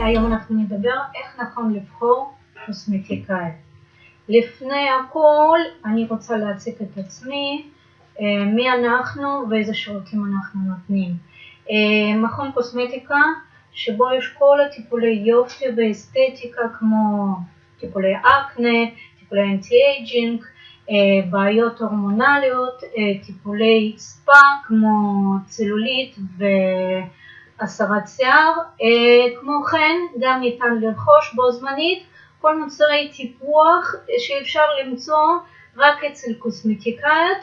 היום אנחנו נדבר איך נכון לבחור קוסמטיקאית. לפני הכל אני רוצה להציג את עצמי, מי אנחנו ואיזה שירותים אנחנו נותנים. מכון קוסמטיקה שבו יש כל הטיפולי יופי ואסתטיקה כמו טיפולי אקנה, טיפולי אנטי-אייג'ינג, בעיות הורמונליות, טיפולי ספא כמו צלולית והסרת שיער. כמו כן גם ניתן לרכוש בו זמנית כל מוצרי טיפוח שאפשר למצוא רק אצל קוסמטיקאית,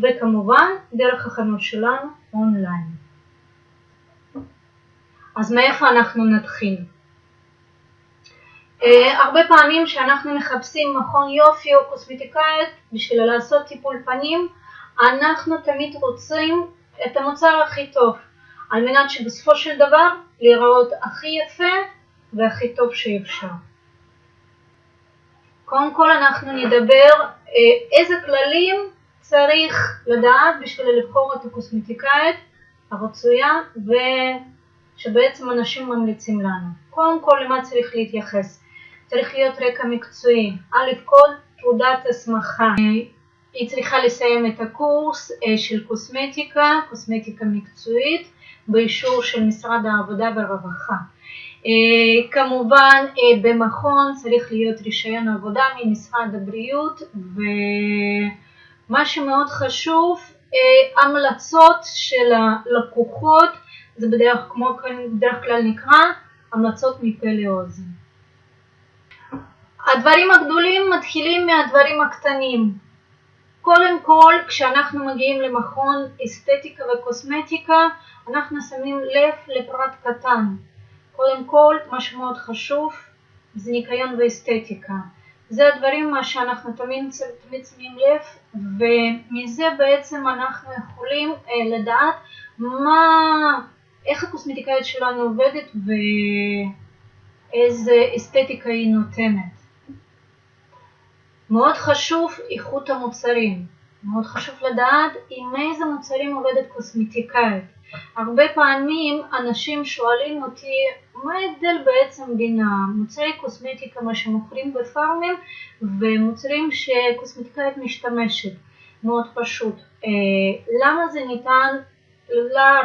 וכמובן דרך החנות שלנו אונליין. אז מאיפה אנחנו נתחיל? הרבה פעמים שאנחנו מחפשים מכון יופי או קוסמטיקאית בשביל לעשות טיפול פנים, אנחנו תמיד רוצים את המוצר הכי טוב, על מנת שבסופו של דבר להיראות הכי יפה והכי טוב שאפשר. קודם כל אנחנו נדבר איזה כללים צריך לדעת בשביל לבחור את הקוסמטיקאית הרצויה ושבעצם אנשים ממליצים לנו. קודם כל למה צריך להתייחס? צריך להיות רקע מקצועי. כל תעודת הסמכה. היא צריכה לסיים את הקורס של קוסמטיקה מקצועית באישור של משרד העבודה והרווחה. כמובן במכון צריך להיות רישיון עבודה ממשרד הבריאות, ומה שמאוד חשוב, המלצות של הלקוחות, זה בדרך כלל נקרא המלצות מפה לאוזן. הדברים הגדולים מתחילים מהדברים הקטנים. קודם כל, כשאנחנו מגיעים למכון אסתטיקה וקוסמטיקה, אנחנו שמים לב לפרט קטן. קודם כל, מה שמאוד חשוב זה ניקיון ואסתטיקה. זה הדברים מה שאנחנו תמיד שמים לב, ומזה בעצם אנחנו יכולים לדעת איך הקוסמטיקאית שלנו עובדת ואיזה אסתטיקה היא נותנת. מאוד חשוב איכות המוצרים. מאוד חשוב לדעת עם איזה מוצרים עובדת קוסמטיקאית. הרבה פעמים אנשים שואלים אותי מה ההבדל בעצם בין מוצרי קוסמטיקה מה שמוכרים בפארמים ומוצרים שקוסמטיקאית משתמשת. מאוד פשוט. למה זה ניתן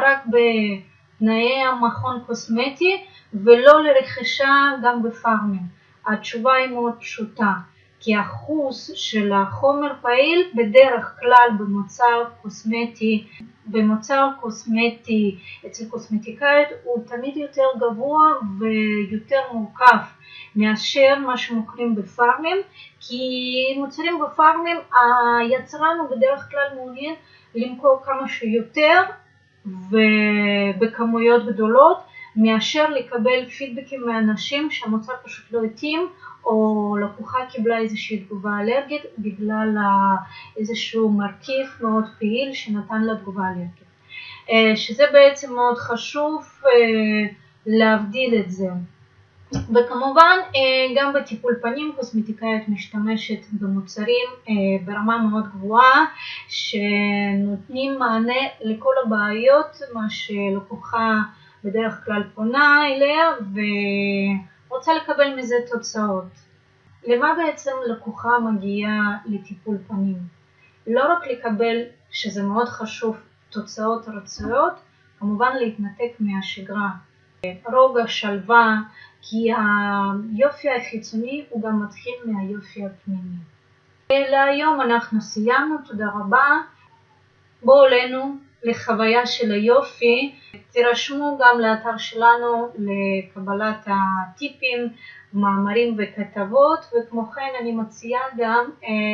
רק בתנאי המכון קוסמטי ולא לרכישה גם בפארמים? התשובה היא מאוד פשוטה. כי האחוז של החומר פעיל בדרך כלל במוצר קוסמטי אצל קוסמטיקאית הוא תמיד יותר גבוה ויותר מורכב מאשר מה שמוכרים בפארמים, כי מוצרים בפארמים היצרן הוא בדרך כלל מעוניין למכור כמה שיותר ובכמויות גדולות מאשר לקבל פידבקים מאנשים שהמוצר פשוט לא התאים, או לקוחה קיבלה איזושהי תגובה אלרגית בגלל איזשהו מרכיב מאוד פעיל שנתן לה תגובה אלרגית. שזה בעצם מאוד חשוב להבדיל את זה. וכמובן גם בטיפול פנים קוסמטיקאית משתמשת במוצרים ברמה מאוד גבוהה שנותנים מענה לכל הבעיות מה שלקוחה בדרך כלל פונה אליה ורוצה לקבל מזה תוצאות. למה בעצם לקוחה מגיעה לטיפול פנים? לא רק לקבל, שזה מאוד חשוב, תוצאות רצויות, כמובן להתנתק מהשגרה. רוגע, שלווה, כי היופי החיצוני הוא גם מתחיל מהיופי הפנימי. להיום אנחנו סיימנו, תודה רבה. בואו אלינו לחוויה של היופי. תירשמו גם לאתר שלנו לקבלת הטיפים, מאמרים וכתבות, וכמו כן אני מציעה גם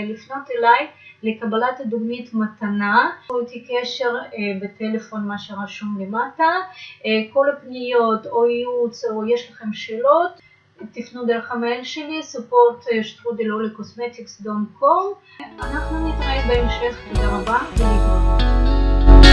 לפנות אליי לקבלת הדוגמית מתנה. אותי קשר בטלפון מה שרשום למטה. כל הפניות או ייעוץ או יש לכם שאלות, תפנו דרך המייל שלי support@cosmetics.com. אנחנו נתראה בהמשך, תודה רבה ולהתראות.